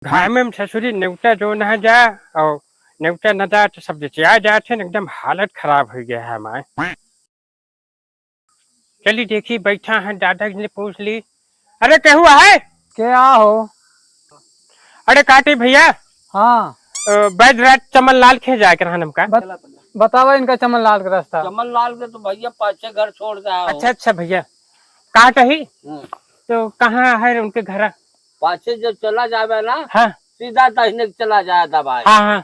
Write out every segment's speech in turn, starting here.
घर में ससुरी नेवटा जो न जा और नेवटा न जा तो सब जचिया जाते एकदम हालत खराब हो गया है हमारे। चलिए देखिए बैठा है दादा जी ने पूछ ली। अरे क्या हुआ है? क्या हो? अरे काटे भैया हाँ बैद रात चमन लाल खे जाए कर हमका बतावा इनका चमन लाल का रास्ता। चमन लाल के तो भैया पाछे घर छोड़ जाओ। अच्छा अच्छा भैया काट ही तो कहाँ है उनके घर? पाछे जब चला जावे ना हाँ सीधा दाहिने चला जाया था भाई। हाँ हाँ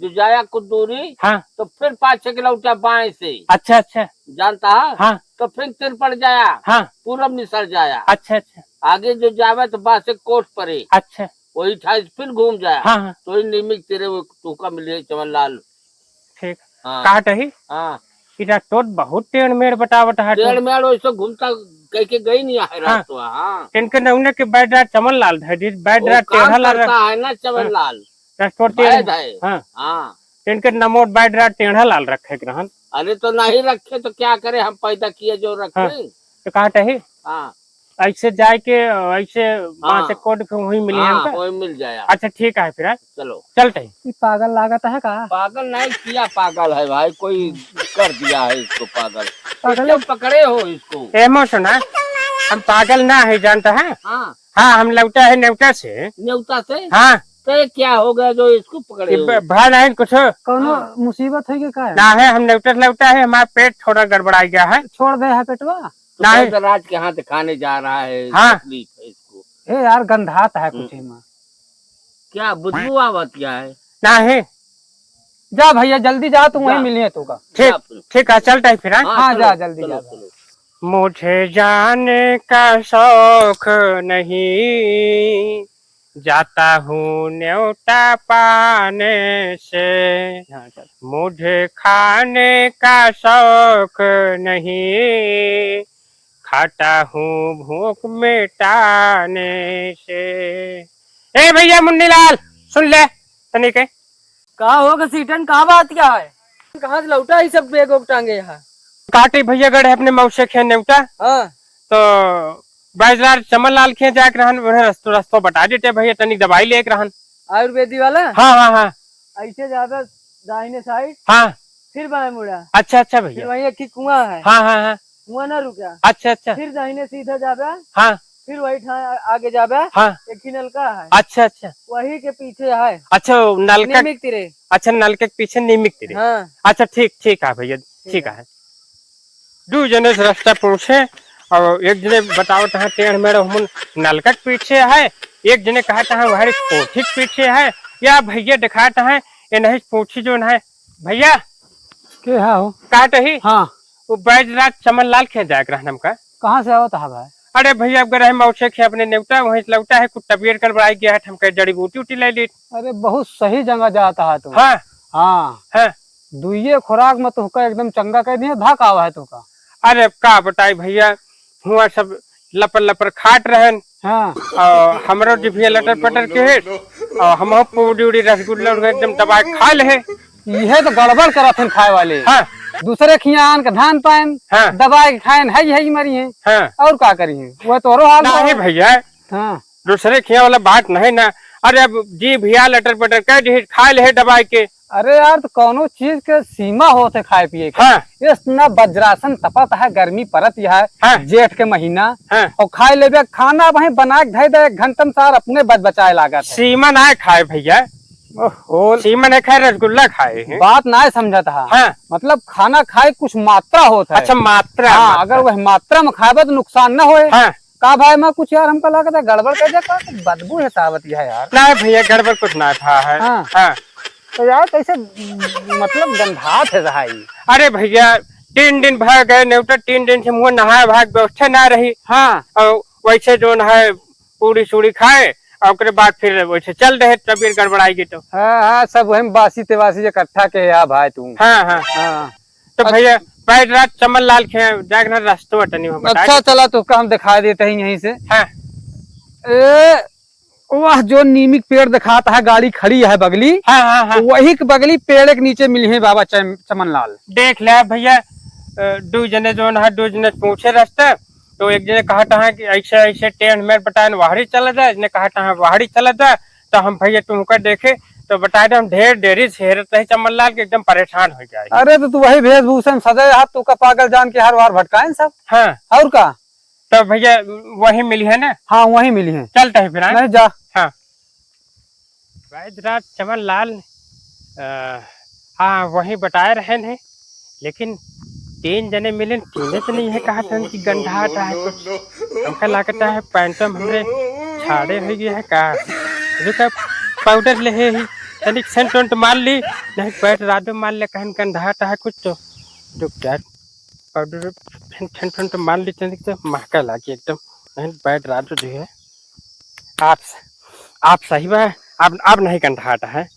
जो जाया कुछ दूरी हाँ तो फिर पाछे के लौटा बाएं से। अच्छा अच्छा जानता है? हाँ तो फिर तिर पड़ जाया। हाँ पूरब निसर जाया। अच्छा अच्छा आगे जो जावे तो बासे कोट परे अच्छा वही ठाई फिर घूम जाया। हाँ हाँ तो ही निमिक तेरे वो टूका मिले चमन लाल। ठीक हाँ काट ही हाँ इधर तो बहुत टेढ़ मेढ़ बतावट है टेढ़ मेढ़ वैसे घूमता कह के गई नहीं है रास्ता। हाँ इनके नमूने के बैठ रहा चमन लाल है बैठ वो रहा काम टेढ़ा लाल करता है ना चमन लाल। रास्ता वैद है। हाँ हाँ इनके नमोट बैठ रहा टेढ़ा लाल रखे ग्रहण अरे तो नहीं रखे तो क्या करे हम पैदा किए जो रखे। हाँ। तो काट ही हाँ ऐसे जाए के ऐसे वहाँ से कोट फिर वही मिली हाँ हमका। वही मिल जाया। अच्छा ठीक है फिर चलो चलते हैं। ये पागल लागत है का? पागल नहीं किया पागल है भाई कोई कर दिया है इसको पागल। पागल जब पकड़े हो इसको। एमो सुना हम पागल ना है जानता है। हाँ हाँ हम लौटा है नेवटा से। न्योता से हाँ तो ये क्या हो गया जो इसको पकड़े हो? भा नहीं कुछ कौनो मुसीबत है क्या? ना है हम नेवटा लौटा है हमारा पेट थोड़ा गड़बड़ाई गया है। छोड़ दे है पेटवा। तो नहीं। तो राज के हाथ खाने जा रहा है। हाँ। तकलीफ है इसको। ए यार गंधात है कुछ में। क्या बुद्धू आवत क्या है? ना है जा भैया जल्दी जा तू वहीं जा। मिलिए तू का। ठीक ठीक है चलते हैं फिर। हाँ? हाँ, चलो, जा, जल्दी चलो, जा। चलो। मुझे जाने का शौक नहीं जाता हूँ न्योता पाने से। मुझे खाने का शौक नहीं खाता हूँ भूख मिटाने से। ए भैया मुन्नीलाल सुन ले तनी के कहा होगा सीटन कहाँ बात क्या है? कहाँ से लौटा ये सब बैग वैग टांगे यहाँ? काटे भैया गढ़ है अपने मौसे खे न्योता हाँ तो बाजार चमन लाल खे जाके रहन रस्तो बता देते भैया तनी दवाई लेके रहन। आयुर्वेदी वाला? हाँ हाँ हाँ ऐसे ज्यादा दाहिने साइड हाँ फिर बाएं मुड़ा। अच्छा अच्छा फिर भैया वहीं एक ही कुआं है। हाँ हाँ हाँ कुआं ना रुका। अच्छा अच्छा फिर दाहिने सीधा जाबा। हाँ फिर वही आगे जाबा। हाँ एक ही नलका है। अच्छा अच्छा वही के पीछे है अच्छा नलका निमिक तिरे। अच्छा नलके के पीछे नीमिक तेरे। हाँ अच्छा ठीक ठीक है भैया ठीक है। दो जने से रास्ता पूछे और एक जने बताओ तहाँ टेढ़ मेढ़ हम नलका के पीछे है। एक जने कहा तहाँ वह कोठी के पीछे है या भैया दिखाता है ये नहीं पूछी जो है भैया के है हो? काट ही हाँ वो बैज रात चमन लाल खे जाए रहन का। कहाँ से आवत है भाई? अरे भैया अब रहे मौसे खे अपने नेवता वहीं से लौटा है कुछ तबीयत गड़बड़ाई गया है हमके जड़ी बूटी उटी ले ली। अरे बहुत सही जगह जाता है तू। हाँ हाँ हाँ दुइये खुराक में तुका एकदम चंगा कर दिया धाक आवा है तुका। अरे का बताई भैया हुआ सब लपर लपर खाट रहन हाँ और हमरो जिभिया लटर पटर के है और हम पूरी उड़ी रसगुल्ला एकदम दबा खा ले। ये तो गड़बड़ करत हैं खाए वाले। हाँ दूसरे खियान के धान पान हाँ दबाई के खाएन है मरी है हाँ और का करी है वो तोरो हाल नहीं भैया हाँ दूसरे खिया वाला बात नहीं ना। अरे अब जी भैया लटर पटर कर दी खा ले दबाई के। अरे यार तो कौनो चीज के सीमा होते खाए पिए के। हाँ इतना वज्रासन तपत है गर्मी परत यह है हाँ। जेठ के महीना हाँ और खाए लेबे खाना वही बना के धई दे एक घंटम सार अपने बच बचाए लागत है। सीमा ना खाए भैया ओहो सीमा ने खाए रसगुल्ला खाए हैं। बात ना समझत है। हाँ मतलब खाना खाए कुछ मात्रा होता है। अच्छा मात्रा हाँ अगर वह मात्रा में खाए तो नुकसान न होए। हाँ का भाई मैं कुछ यार हमको लगा था गड़बड़ कर दिया बदबू है सावत है यार। नहीं भैया गड़बड़ कुछ ना था है। हाँ। हाँ तो यार कैसे मतलब गंधात है रहाई। अरे भैया 3 दिन भर गए नेवटा 3 दिन से मुँह नहाए भाग व्यवस्था ना रही। हाँ और वैसे जो है पूरी सूरी खाए और उसके बाद फिर वैसे चल रहे तबीयत गड़बड़ाएगी तो। हाँ हाँ सब वही बासी तेवासी इकट्ठा के यार भाई तू। हाँ हाँ हाँ तो भैया बैठ रात चमन लाल खे जाकर रास्ते बटनी हो अच्छा चला तो हम दिखा देते हैं यहीं से। हाँ ए वह जो नीमिक पेड़ दिखाता है गाड़ी खड़ी है बगली। हाँ हाँ हाँ वही के बगली पेड़ के नीचे मिली है बाबा चमन लाल। देख ले भैया 2 जने जो है 2 जने पूछे रास्ता तो एक जने कहा था कि ऐसे ऐसे टेढ़ मेढ़ बताए वाहड़ी चला जाए इसने कहा था वाहड़ी चला जाए तो हम भैया तुमको देखे तो बताए हम ढेर देरी से हेरते चमन लाल के एकदम परेशान हो जाए। अरे तो तू वही वेशभूषण सजे हाथ तू का पागल जान के हर वार भटकाए सब। हाँ और का? तो भैया वही मिली है ना? हाँ वही मिली है। चलते है फिर। हाँ? नहीं जा। हाँ वैद्यराज चमन लाल हाँ वही बताए रहे हैं, लेकिन 3 जने मिले, तीनों तो नहीं है कहा था कि गंधा आता है कुछ हमका लागता है पैंटम हमरे छाड़े हो गया है का रुका पाउडर ले ही तनिक सेंट वेंट मार ली नहीं पैट राडो मार ले कहन गंधा आता है कुछ तो रुक जा पाउडर फेंट फेंट मार ली तनिक तो महका लागी एकदम नहीं पैट राडो जो है। आप सही बा, अब नहीं गंधा आता है।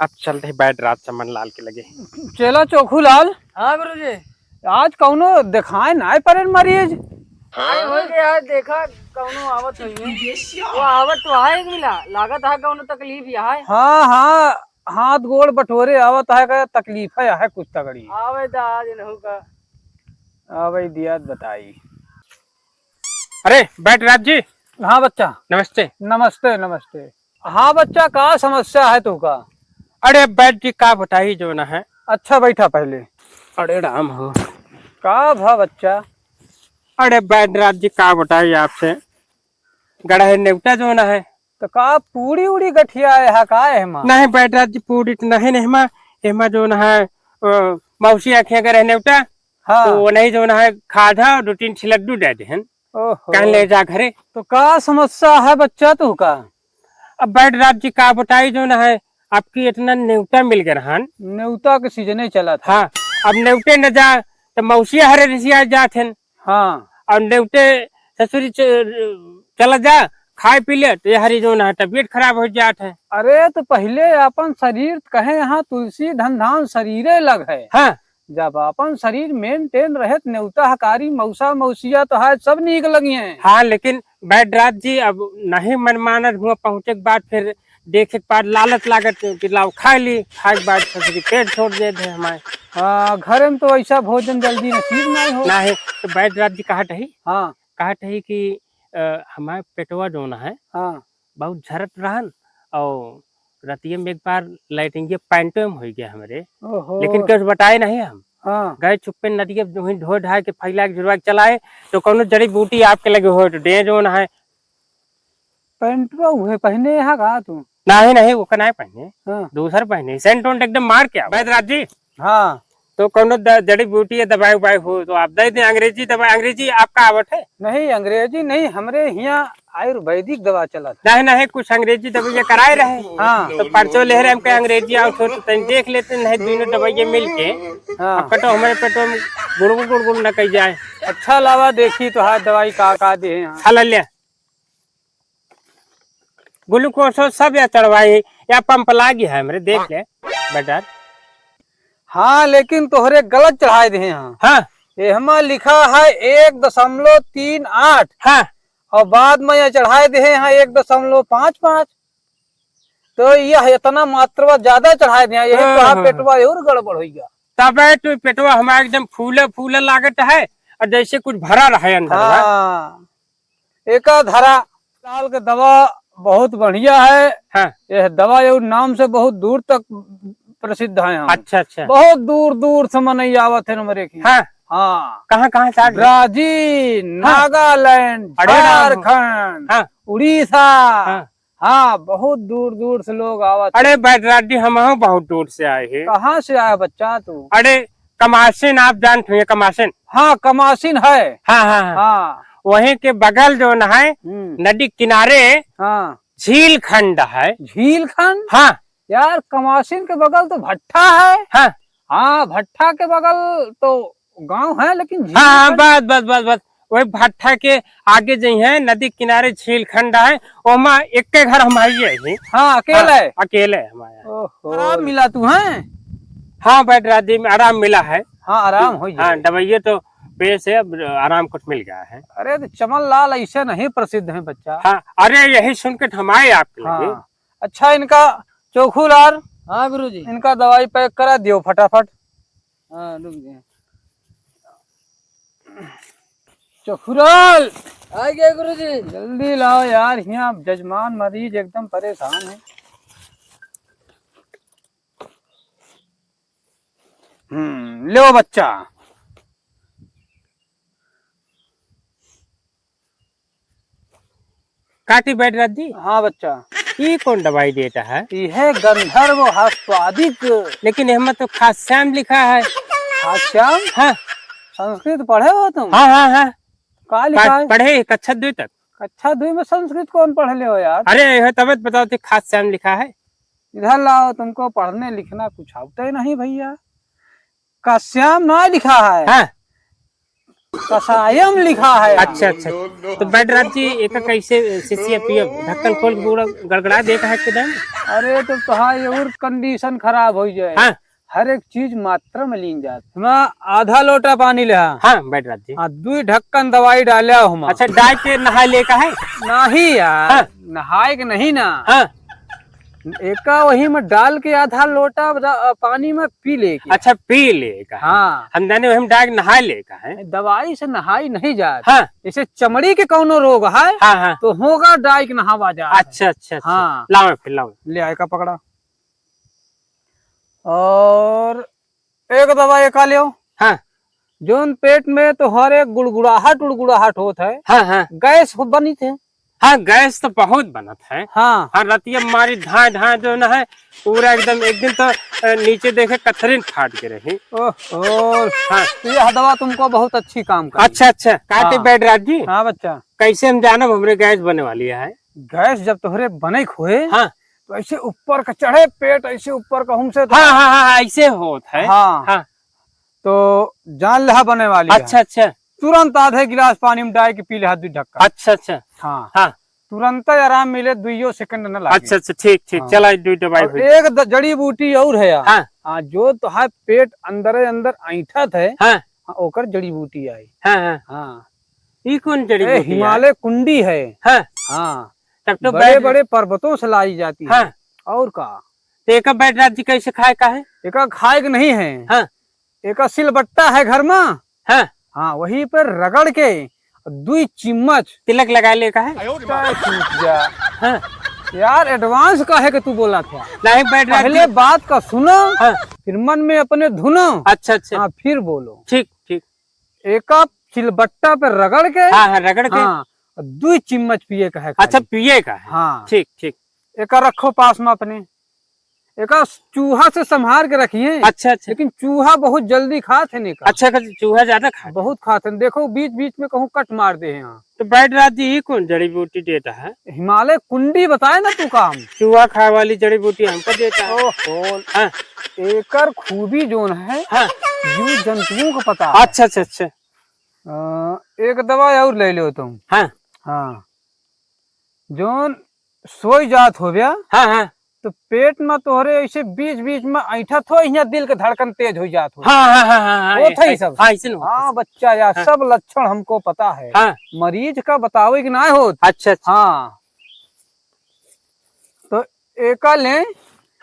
अब चलते हैं बैठ रात चमन लाल के लगे। चला चोखू लाल। हाँ गुरुजी। आज कौनो दिखाए ना पड़े मरीज। अरे हो गया देखा कौनो आवत हुई वो आवत तो है मिला लागत है कौनो तकलीफ यहाँ है। हाँ हाँ हाथ गोड़ बटोरे आवत है का तकलीफ है कुछ तगड़ी आवे दाज इनहु का आवे दिया बताई। अरे बैठ राज जी। हाँ बच्चा नमस्ते। नमस्ते नमस्ते। हाँ बच्चा का समस्या है तू का? अरे बैठ जी का बताई जो ना है। अच्छा बैठा पहले। अरे राम हो का भा बच्चा? अरे बैठ राज जी का बताई आपसे गड़ा नेवटा जो ना है तो का पूरी उड़ी गठिया है का है मां? नहीं बैठ राज जी पूरी तो नहीं हेमा हेमा जो ना है मौसी आँखें अगर नेवटा हाँ तो वो नहीं जो ना है खाधा और 2-3 छिलड्डू दे दे ओहो कह ले जा घरे। तो का समस्या है बच्चा तू का? अब बैठ राज जी का बताई जो ना है आपकी इतना न्योता मिल गया हन। न्योता के सीजने चला था। हाँ अब न्योते न जा तो मौसी हरे रिसिया जाते हैं। हाँ और न्योते ससुरी चला जा खाए पी ले तो हरी जो ना तबीयत खराब हो जाते है। अरे तो पहले अपन शरीर कहे यहाँ तुलसी धन धान शरीरे लग है। हाँ जब अपन शरीर मेंटेन रहे न्योता हकारी मौसा मौसिया तो है सब नीक लगी है। हाँ लेकिन बैठ रात जी अब नहीं मनमानत हुआ पहुंचे के बाद फिर देखे के बाद लालच लागत कि लाओ खा ली खाए के बाद ससुरी पेट छोड़ दे थे हमारे। हाँ घर में तो ऐसा भोजन जल्दी नसीब नहीं हो। नहीं तो बैठ रात जी कहत है हाँ कि हमारे पेटवा जो ना है हाँ बहुत झरत रहन और रतिये में एक बार लाइटिंग पैंटो में हो गया हमारे, ओहो लेकिन कुछ बताए नहीं हम। हाँ गए चुप्पे नदिये ढो ढाए के फैला के जुड़वा के चलाए तो कौनो जड़ी बूटी आपके लगे हो तो डे जो ना है पेंटवा हुए पहने यहाँ कहा तू? नहीं वो कनाए पहने हाँ दूसर पहने सेंट वेंट एकदम मार के बैठ रात जी। हाँ तो कौनो जड़ी बूटी दवाई उबाई हो तो आप दे दें। अंग्रेजी दवाई अंग्रेजी आपका आवत है? नहीं अंग्रेजी नहीं हमरे यहाँ आयुर्वेदिक दवा चला था। नहीं कुछ अंग्रेजी दवाइयाँ कराए रहे। हाँ तो परसों ले रहे हमके अंग्रेजी आओ तो देख लेते नहीं दोनों दवाइयाँ मिल के हाँ कटो हमारे पेटो में गुड़ न कही जाए। अच्छा लावा देखी तो हाथ दवाई का दे यहाँ। खा लिया ग्लूकोस सब या चढ़वाई या पंप लागी है हमारे देख ले बेटा। हाँ लेकिन तोहरे गलत चढ़ाए दे यहाँ। हाँ हमा लिखा है 1.38 हाँ और बाद में यह चढ़ाए दे यहाँ 1.55। तो यह इतना मात्रा ज्यादा चढ़ाए दे यही तो पेटवा और गड़बड़ हो गया। तब तो पेटवा हमारा एकदम फूले लागत है और जैसे कुछ भरा रहा अंदर। हाँ एक धरा लाल के दवा बहुत बढ़िया है। हाँ यह दवा ये नाम से बहुत दूर तक प्रसिद्ध है यहाँ। अच्छा बहुत दूर से मनई आवत है नंबर एक। हाँ हाँ कहाँ से ब्राजील नागालैंड झारखंड हाँ उड़ीसा हाँ हाँ बहुत दूर से लोग आवत। अरे बैटराडी हम बहुत दूर से आए हैं। कहाँ से आया बच्चा तू? अरे कमासिन आप जानते हैं कमासिन? हाँ कमासिन है। हाँ वहीं के बगल जो न है नदी किनारे हाँ झील खंड है। झील खंड? हाँ यार कमासिन के बगल तो भट्ठा है। हाँ भट्ठा के बगल तो गांव है लेकिन झील हाँ बस वही भट्ठा के आगे जो है नदी किनारे झील खंड है वहाँ एक के घर हमारे। हाँ अकेले हमारे आराम मिला तू है? हाँ बैटराडी में आराम मिला है। हाँ आराम हो हाँ दवाइये तो पेश है आराम कुछ मिल गया है। अरे तो चमन लाल ऐसे नहीं प्रसिद्ध है बच्चा। हाँ अरे यही सुन के हमारे आपके लगे। अच्छा इनका चोखू लाल। हाँ गुरुजी। इनका दवाई पैक करा दियो फटाफट। हाँ रुक गए चोखू लाल आ गया गुरुजी। जल्दी लाओ यार, यहाँ जजमान मरीज एकदम परेशान है। लो बच्चा। काटी बैठ राजी, हाँ बच्चा, ये कौन दवाई देता है? यह गंधर्व हस्वादिक। लेकिन यहाँ तो खास्याम लिखा है। श्याम, हाँ संस्कृत पढ़े हो तुम? हाँ हाँ हाँ, का लिखा है? पढ़े कक्षा 2 तक। कक्षा 2 में संस्कृत कौन पढ़ ले हो यार? अरे यह तबियत बताओ तो खास्याम लिखा है। इधर लाओ, तुमको पढ़ने लिखना कुछ आता ही नहीं भैया। कश्याम ना लिखा है, हाँ कसायम लिखा है। अच्छा अच्छा, तो बैठ राजी एक कैसे शिष्य पियो, ढक्कन खोल के पूरा गड़गड़ा देखा है एकदम। अरे तो तुम्हारी और कंडीशन खराब हो जाए। हाँ हर एक चीज मात्रा में लीन जाती। मैं आधा लोटा पानी ले हाँ बैठ राजी। 2 ढक्कन दवाई डालिया हूँ। अच्छा डाय के नहा लेका है? नहीं यार, हाँ। नहाए के नहीं ना। हाँ एका वही में डाल के आधा लोटा पानी में पी ले के। अच्छा पी लेगा। हाँ, हम जाने हम डाय नहा लेका है। दवाई से नहाई नहीं जाती। हाँ जैसे चमड़ी के कौनो रोग है हाँ हाँ, तो होगा डाई के नहावा जा। अच्छा अच्छा अच्छा। हाँ। लाओ फिर लाओ। ले आए का पकड़ा, और एक दवाई का लियो। हाँ जोन पेट में तो हर एक गुड़गुड़ाहट होता है। हाँ हाँ गैस बनी थे। हाँ, गैस तो बहुत बनत है। हाँ, हाँ रतिया मारी ढाई ढाई जो न है पूरा एकदम। एक दिन तो नीचे देखे कथरीन फाट के रही। ओह, हाँ तो यह दवा तुमको बहुत अच्छी काम कर। अच्छा अच्छा, काटे हाँ। बैठ राजी। हाँ बच्चा, कैसे हम जानब हमरे गैस बने वाली है? गैस जब तोहरे बने खोए हाँ तो ऐसे ऊपर का चढ़े पेट, ऐसे ऊपर का हमसे तो। हाँ हाँ हाँ, ऐसे होत है। हाँ, हाँ तो जान लहा बने वाली है। अच्छा अच्छा तुरंत आधे गिलास पानी में डाल के पी ले 2 ढक्कन। अच्छा अच्छा। हाँ, हाँ तुरंत आराम मिले, 2 सेकंड न लगे। अच्छा अच्छा, ठीक ठीक। हाँ। चला 2 दवाई और हुई। एक जड़ी बूटी और है यार। हाँ हाँ, जो तुहार पेट अंदर अंदर ऐठत है, हाँ हाँ, ओकर जड़ी बूटी आई। हाँ हाँ, हाँ, ये कौन जड़ी ये बूटी है? हिमालय कुंडी है। हाँ, हाँ, तब तो बड़े बैठ। बड़े पर्वतों से लाई जाती है। हाँ, और का तो एक बैठ राजी कैसे खाए का है? एक खाए के नहीं है। हाँ एक सिलबट्टा है घर में। हाँ, हाँ, वहीं पर रगड़ के 2 चिम्मच तिलक लगा ले का है? चाय छूट जा। हाँ यार एडवांस का है कि तू बोला था। नहीं बैठ राजी। पहले बात का सुनो, हाँ फिर मन में अपने धुनो। अच्छा अच्छा, हाँ, फिर बोलो। ठीक ठीक। एक सिलबट्टा पे रगड़ के, हाँ हाँ रगड़ के। हाँ, 2 चिम्मच पिए का है खाली। अच्छा पिए का है। हाँ, ठीक ठीक। एक रखो पास में अपने। एक चूहा से संभाल के रखिए। अच्छा अच्छा लेकिन चूहा बहुत जल्दी खाते नहीं का। अच्छा, चूहा ज्यादा खा। बहुत खाते हैं। देखो बीच बीच में कहूँ कट मार दे हैं। यहाँ तो बैठ राजी ये कौन जड़ी बूटी देता है? हिमालय कुंडी बताए ना तू काम। चूहा खाए वाली जड़ी बूटी हमको देता है। ओहो, हाँ एकर खूबी जोन है हाँ, जीव जंतुओं को पता है। अच्छा अच्छा अच्छा। एक दवा और ले लो तुम। हाँ हाँ, जोन सोई जात हो गया हाँ हाँ तो पेट में तोहरे ऐसे बीच बीच में ऐठा थो, यहाँ दिल के धड़कन तेज हो जात हो। हाँ हाँ हाँ हाँ, वो था ही सब। हाँ ऐसे ना। हाँ बच्चा यार, हाँ। सब लक्षण हमको पता है। हाँ मरीज का बतावे कि ना हो। अच्छा अच्छा। हाँ, तो एका ले,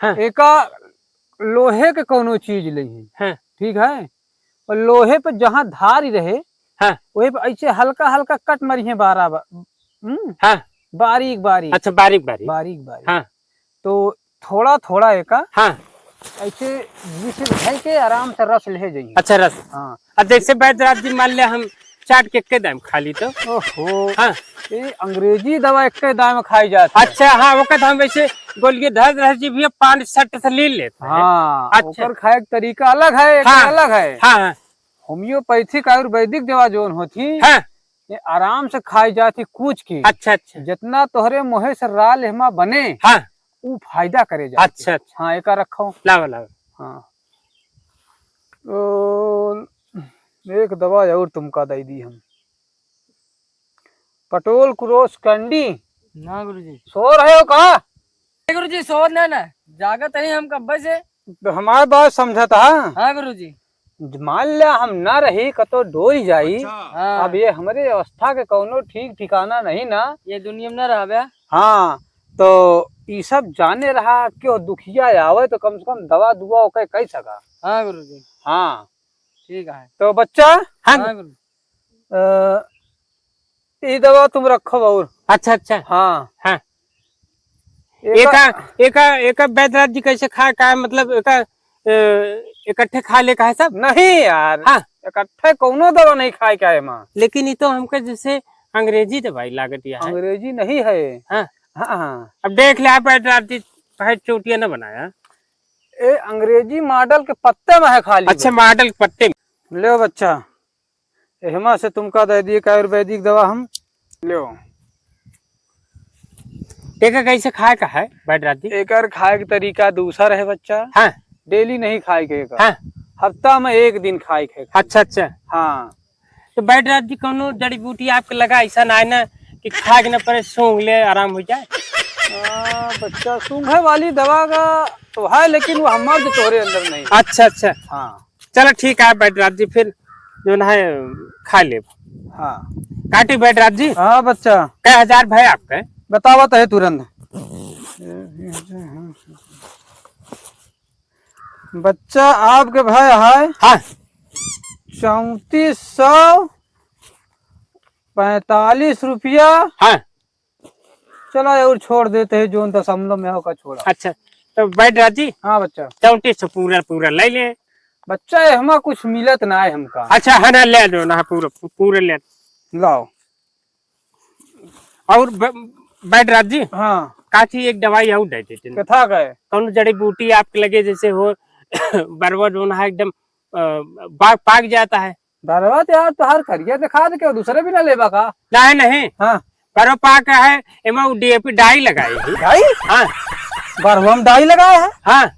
हाँ एका लोहे के कोनो चीज ले। हाँ ठीक है, और लोहे पे जहाँ धार रहे हाँ वही पे ऐसे हल्का हल्का कट मरी है। हाँ, बारीक बारीक। अच्छा बारीक बारीक। बारीक बारीक। हाँ तो थोड़ा थोड़ा एका हाँ, ऐसे जिसे धै के आराम से रस ले जाइए। अच्छा रस। हाँ, अब जैसे बैठ राजी मान लिया हम चाट के दाम खा ली तो। ओहो, हाँ ये अंग्रेजी दवा एक दाम में खाई जाती है। अच्छा हाँ, वो कहता हम वैसे गोलिये धर रह जी भी 5-6 से ले लेते हैं। हाँ, अच्छा। ओकर खाए का तरीका अलग है, एक हाँ। अलग है। हाँ हाँ होम्योपैथिक आयुर्वेदिक दवा जोन होती हाँ, ये आराम से खाई जाती कूच की। अच्छा अच्छा। जितना तोहरे मुहे से राल हेमा बने हाँ वो फायदा करे जाती। अच्छा अच्छा, हाँ, एक रखो। लाओ लाओ। हाँ, तो एक दवा और तुमका दे दी हम, पटोल क्रोस कैंडी। ना गुरुजी। सो रहे हो कहा? गुरुजी सोच ना ना, जागत है हम कब्बे से। तो हमारी बात समझा था। हाँ गुरुजी। मान लिया हम ना रही कतो डोल जाई। हाँ, अब ये हमारे अवस्था के कोनो ठीक ठिकाना नहीं ना। ये दुनिया में ना रहा बे। हाँ, तो ये सब जाने रहा क्यों दुखिया आवे तो कम से कम दवा दुआ ओके कह सका। हाँ गुरुजी, हाँ, ठीक है। तो बच्चा, हाँ हाँ गुरुजी। ये दवा तुम रखो और। अच्छा अच्छा हाँ हाँ एक एक बैद्यनाथ जी कैसे खा का मतलब इकट्ठे खा ले का है सब। नहीं यार, हाँ इकट्ठे कौनो दवा नहीं खाए क्या है माँ। लेकिन ये तो हमको जैसे अंग्रेजी दवाई लागत है। अंग्रेजी नहीं है। हाँ हाँ हाँ, अब देख ले आप बैद्यनाथ जी भाई चोटिया न बनाया। ये अंग्रेजी मॉडल के पत्ते में है खाली। अच्छा मॉडल पत्ते में। ले बच्चा, हेमा से तुमका दे दिए का आयुर्वेदिक दवा हम। लो टेका कैसे खाए का है बैद्यनाथ जी। एक खाए का तरीका दूसरा है बच्चा। हाँ डेली नहीं खाए के हाँ हफ्ता में एक दिन खाए के। अच्छा अच्छा। हाँ तो बैद्यनाथ जी कौनो जड़ी बूटी आपके लगा ऐसा ना है ना कि खा के न पड़े सूंघ ले आराम हो जाए। बच्चा सूंघे वाली दवा का तो है, लेकिन वो हमारे जो तोहरे अंदर नहीं। अच्छा अच्छा हाँ चलो ठीक है बैद्यनाथ जी फिर जो है खा ले। हाँ काटी बैद्यनाथ जी। हाँ बच्चा, कै हजार भाई आपके। बतावत है तुरंत। बच्चा आपके भाई है हाँ 3445 रुपया। हाँ चलो और छोड़ देते हैं, जो दशमलव में होगा छोड़ा। अच्छा तो बैद्यनाथ जी हाँ बच्चा, 3400 पूरा पूरा ले ले। बच्चा हमें कुछ मिलत ना है हमका। अच्छा है ना ले दो ना पूरा पूरे ले। लाओ। और बैद्यनाथ जी हाँ काची एक दवाई और दे देते कथा का है। कौन जड़ी बूटी आपके लगे जैसे हो बरवा जो है एकदम बाग पाक जाता है। धन्यवाद यार, तो हर करिया दिखा दे, दूसरे भी ना लेबा का। नहीं नहीं हाँ बरवा पाक है एमा डीएपी डाई लगाई है। डाई? हाँ बारवा में डाई लगाया है? हाँ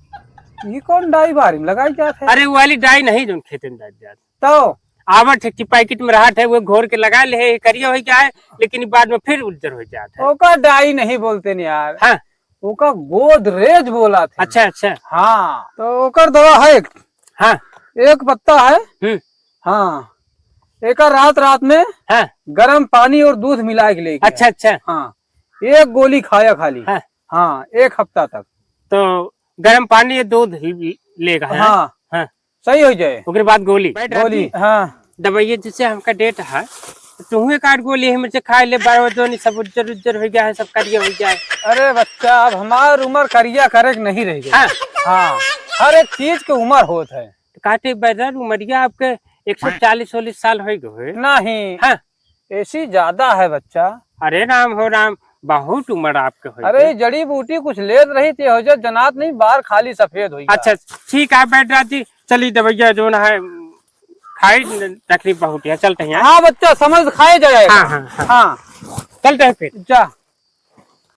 ये कौन डाई बारी में लगाई जाते है? अरे वो वाली डाई नहीं जो खेते में जाती तो आवट है कि पैकेट में रहा है वो घोर के लगा ले करिया हो क्या है, लेकिन बाद में फिर उज्जर हो जाता है। ओका डाई नहीं बोलते न यार, हाँ ओका गोदरेज बोला था। अच्छा अच्छा हाँ तो ओकर दवा है हाँ एक पत्ता है। हाँ एक रात रात में हाँ गर्म पानी और दूध मिला के लेके। अच्छा अच्छा हाँ एक गोली खाया खाली। हाँ हाँ एक हफ्ता तक। तो गर्म पानी दूध लेगा। हाँ हाँ सही हो जाए। उसके बाद गोली गोली हाँ दवाइया जिससे हमका डेट है तुहे काट गोली है मुझे खा ले बार तो नहीं सब उज्जर उज्जर हो गया है सब करिया हो जाए। अरे बच्चा अब हमार उम्र करिया करे के नहीं रह गई। हाँ हाँ हर एक चीज के उम्र होत है। काटे बैदर उमरिया आपके 140 साल हो गए। नहीं हाँ ऐसी ज्यादा है बच्चा। अरे राम हो राम बहुत उम्र आपके हो। अरे जड़ी बूटी कुछ लेत रही थी हो जाए जनात नहीं, बाहर खाली सफेद हुई। अच्छा ठीक है बैठ जी चली दवाइया जो है खाई तकलीफ बहुत है चलते हैं। हाँ बच्चा समझ खाए जाएगा। हाँ हाँ हाँ हाँ चलते हैं फिर जा।